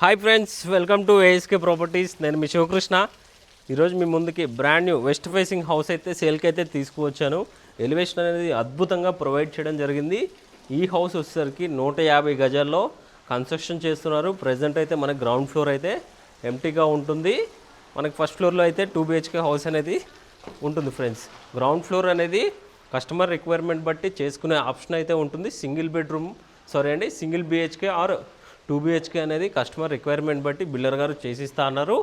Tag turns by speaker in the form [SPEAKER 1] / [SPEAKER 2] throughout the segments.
[SPEAKER 1] Hi friends, welcome to ASK properties. నేను మీ శివకృష్ణ. ఈరోజు మీ ముందుకి brand new west facing house అయితే సేల్కి అయితే తీసుకువచ్చాను. ఎలివేషన్ అనేది అద్భుతంగా ప్రొవైడ్ చేయడం జరిగింది. ఈ హౌస్ వచ్చేసరికి 150 గజాల్లో కన్స్ట్రక్షన్ చేస్తున్నారు. ప్రజెంట్ అయితే మనకి గ్రౌండ్ ఫ్లోర్ అయితే ఎంటీగా ఉంటుంది. మనకి ఫస్ట్ ఫ్లోర్లో అయితే 2 BHK హౌస్ అనేది ఉంటుంది ఫ్రెండ్స్. గ్రౌండ్ ఫ్లోర్ అనేది కస్టమర్ రిక్వైర్మెంట్ బట్టి చేసుకునే ఆప్షన్ అయితే ఉంటుంది. సింగిల్ BHK ఆర్ 2 BHK అనేది కస్టమర్ రిక్వైర్మెంట్ బట్టి బిల్డర్ గారు చేసిస్తా అన్నారు.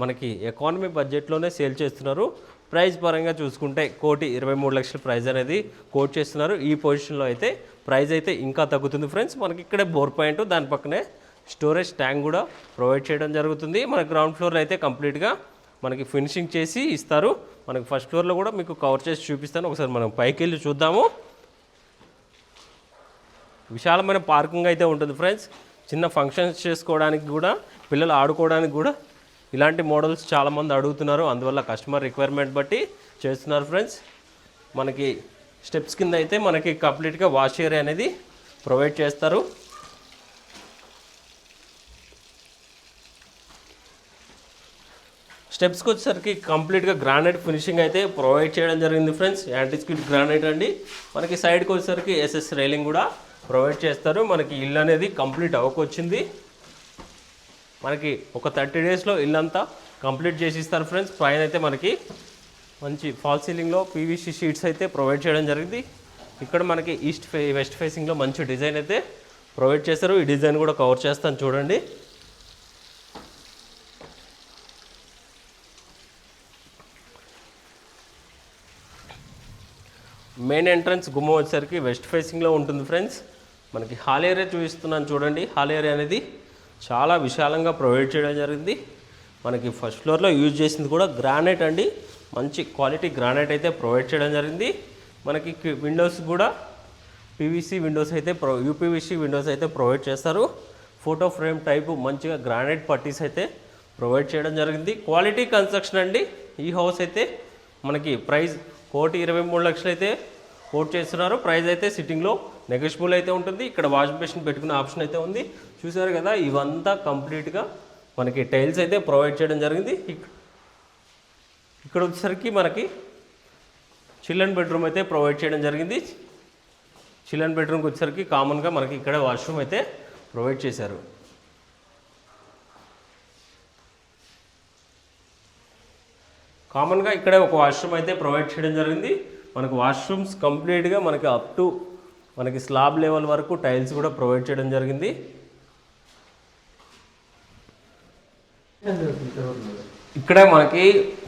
[SPEAKER 1] మనకి ఎకానమీ బడ్జెట్లోనే సేల్ చేస్తున్నారు. ప్రైస్ పరంగా చూసుకుంటే 1,23,00,000 ప్రైస్ అనేది కోట్ చేస్తున్నారు. ఈ పొజిషన్లో అయితే ప్రైస్ అయితే ఇంకా తగ్గుతుంది ఫ్రెండ్స్. మనకి ఇక్కడే బోర్ పాయింట్, దాని పక్కనే స్టోరేజ్ ట్యాంక్ కూడా ప్రొవైడ్ చేయడం జరుగుతుంది. మన గ్రౌండ్ ఫ్లోర్లో అయితే కంప్లీట్గా మనకి ఫినిషింగ్ చేసి ఇస్తారు. మనకి ఫస్ట్ ఫ్లోర్లో కూడా మీకు కవర్ చేసి చూపిస్తాను. ఒకసారి మనం పైకి వెళ్ళి చూద్దాము. విశాలమైన పార్కింగ్ అయితే ఉంటుంది ఫ్రెండ్స్. చిన్న ఫంక్షన్స్ చేసుకోవడానికి కూడా, పిల్లలు ఆడుకోవడానికి కూడా ఇలాంటి మోడల్స్ చాలామంది అడుగుతున్నారు. అందువల్ల కస్టమర్ రిక్వైర్మెంట్ బట్టి చేస్తున్నారు ఫ్రెండ్స్. మనకి స్టెప్స్ కింద అయితే మనకి కంప్లీట్గా వాష్ ఏరియా అనేది ప్రొవైడ్ చేస్తారు. స్టెప్స్కి వచ్చేసరికి కంప్లీట్గా గ్రానైట్ ఫినిషింగ్ అయితే ప్రొవైడ్ చేయడం జరిగింది ఫ్రెండ్స్. యాంటిస్కిడ్ గ్రానైట్ అండి. మనకి సైడ్కి వచ్చేసరికి SS రైలింగ్ కూడా ప్రొవైడ్ చేస్తారు. మనకి ఇల్లు అనేది కంప్లీట్ అవ్వకొచ్చింది. మనకి ఒక 30 డేస్లో ఇల్లు అంతా కంప్లీట్ చేసి ఇస్తారు ఫ్రెండ్స్. పైన అయితే మనకి మంచి ఫాల్ సీలింగ్లో PVC షీట్స్ అయితే ప్రొవైడ్ చేయడం జరిగింది. ఇక్కడ మనకి వెస్ట్ ఫేసింగ్లో మంచి డిజైన్ అయితే ప్రొవైడ్ చేస్తారు. ఈ డిజైన్ కూడా కవర్ చేస్తాను చూడండి. మెయిన్ ఎంట్రన్స్ గుమ్మం వచ్చేసరికి వెస్ట్ ఫేసింగ్లో ఉంటుంది ఫ్రెండ్స్. మనకి హాల్ ఏరియా చూపిస్తున్నాను చూడండి. హాల్ ఏరియా అనేది చాలా విశాలంగా ప్రొవైడ్ చేయడం జరిగింది. మనకి ఫస్ట్ ఫ్లోర్లో యూజ్ చేసింది కూడా గ్రానైట్ అండి. మంచి క్వాలిటీ గ్రానైట్ అయితే ప్రొవైడ్ చేయడం జరిగింది. మనకి విండోస్ కూడా PVC విండోస్ అయితే UPVC విండోస్ అయితే ప్రొవైడ్ చేస్తారు. ఫోటో ఫ్రేమ్ టైపు మంచిగా గ్రానైట్ పట్టీస్ అయితే ప్రొవైడ్ చేయడం జరిగింది. క్వాలిటీ కన్స్ట్రక్షన్ అండి. ఈ హౌస్ అయితే మనకి ప్రైస్ 1,23,00,000 అయితే కోట్ చేస్తున్నారు. ప్రైస్ అయితే సిట్టింగ్లో నెగోషియబుల్ అయితే ఉంటుంది. ఇక్కడ వాష్ బేసిన్ పెట్టుకునే ఆప్షన్ అయితే ఉంది. చూసారు కదా, ఇవంతా కంప్లీట్గా మనకి టైల్స్ అయితే ప్రొవైడ్ చేయడం జరిగింది. ఇక్కడ వచ్చేసరికి మనకి చిల్డ్రన్ బెడ్రూమ్ అయితే ప్రొవైడ్ చేయడం జరిగింది. చిల్డ్రన్ బెడ్రూమ్కి వచ్చేసరికి కామన్గా మనకి ఇక్కడ వాష్రూమ్ అయితే ప్రొవైడ్ చేశారు. కామన్గా ఇక్కడే ఒక వాష్రూమ్ అయితే ప్రొవైడ్ చేయడం జరిగింది. మనకు వాష్రూమ్స్ కంప్లీట్గా మనకి అప్ టు మనకి స్లాబ్ లెవెల్ వరకు టైల్స్ కూడా ప్రొవైడ్ చేయడం జరిగింది. ఇక్కడే మనకి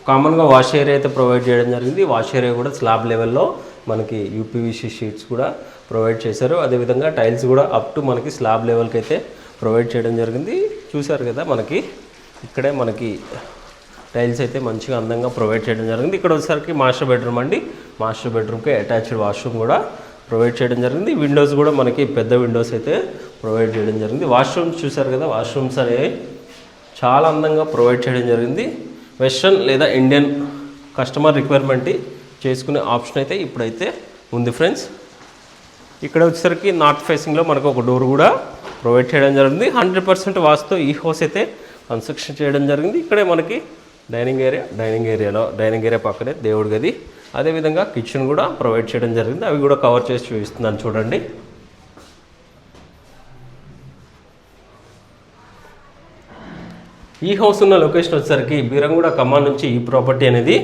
[SPEAKER 1] కామన్గా వాష్ ఏరియా అయితే ప్రొవైడ్ చేయడం జరిగింది. వాష్ ఏరియా కూడా స్లాబ్ లెవెల్లో మనకి UPVC షీట్స్ కూడా ప్రొవైడ్ చేశారు. అదేవిధంగా టైల్స్ కూడా అప్ టు మనకి స్లాబ్ లెవెల్కి అయితే ప్రొవైడ్ చేయడం జరిగింది. చూసారు కదా, మనకి ఇక్కడే మనకి టైల్స్ అయితే మంచిగా అందంగా ప్రొవైడ్ చేయడం జరిగింది. ఇక్కడ వచ్చేసరికి మాస్టర్ బెడ్రూమ్ అండి. మాస్టర్ బెడ్రూమ్కి అటాచ్డ్ వాష్రూమ్ కూడా ప్రొవైడ్ చేయడం జరిగింది. విండోస్ కూడా మనకి పెద్ద విండోస్ అయితే ప్రొవైడ్ చేయడం జరిగింది. వాష్రూమ్స్ చూసారు కదా, వాష్రూమ్స్ అనేవి చాలా అందంగా ప్రొవైడ్ చేయడం జరిగింది. వెస్ట్రన్ లేదా ఇండియన్ కస్టమర్ రిక్వైర్మెంట్ చేసుకునే ఆప్షన్ అయితే ఇప్పుడైతే ఉంది ఫ్రెండ్స్. ఇక్కడ వచ్చేసరికి నార్త్ ఫేసింగ్లో మనకు ఒక డోర్ కూడా ప్రొవైడ్ చేయడం జరిగింది. 100% వాస్తుతో ఈ హౌస్ అయితే కన్స్ట్రక్షన్ చేయడం జరిగింది. ఇక్కడే మనకి డైనింగ్ ఏరియా పక్కనే దేవుడి గది, అదేవిధంగా కిచెన్ కూడా ప్రొవైడ్ చేయడం జరిగింది. అవి కూడా కవర్ చేసి చూపిస్తున్నాను చూడండి. ఈ హౌస్ ఉన్న లొకేషన్ వచ్చేసరికి బీరంగూడ ఖమ్మం నుంచి ఈ ప్రాపర్టీ అనేది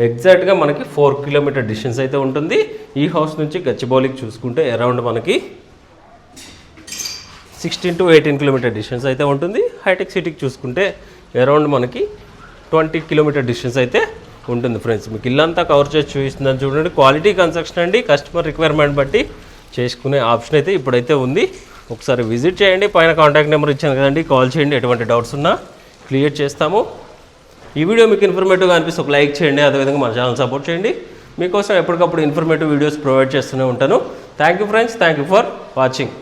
[SPEAKER 1] ఎగ్జాక్ట్గా మనకి 4 కిలోమీటర్ డిస్టెన్స్ అయితే ఉంటుంది. ఈ హౌస్ నుంచి గచ్చిబౌలికి చూసుకుంటే అరౌండ్ మనకి 16 to 18 కిలోమీటర్ డిస్టెన్స్ అయితే ఉంటుంది. హైటెక్ సిటీకి చూసుకుంటే అరౌండ్ మనకి 20 కిలోమీటర్ డిస్టెన్స్ అయితే ఉంటుంది ఫ్రెండ్స్. మీకు ఇల్లంతా కవర్ చేసి చూపిస్తుందని చూడండి. క్వాలిటీ కన్స్ట్రక్షన్ అండి. కస్టమర్ రిక్వైర్మెంట్ బట్టి చేసుకునే ఆప్షన్ అయితే ఇప్పుడైతే ఉంది. ఒకసారి విజిట్ చేయండి. పైన కాంటాక్ట్ నెంబర్ ఇచ్చాను కదండి, కాల్ చేయండి. ఎటువంటి డౌట్స్ ఉన్నా క్లియర్ చేస్తాము. ఈ వీడియో మీకు ఇన్ఫర్మేటివ్గా అనిపిస్తే ఒక లైక్ చేయండి. అదేవిధంగా మన ఛానల్ సపోర్ట్ చేయండి. మీకోసం ఎప్పటికప్పుడు ఇన్ఫర్మేటివ్ వీడియోస్ ప్రొవైడ్ చేస్తూనే ఉంటాను. Thank you friends. Thank you for watching.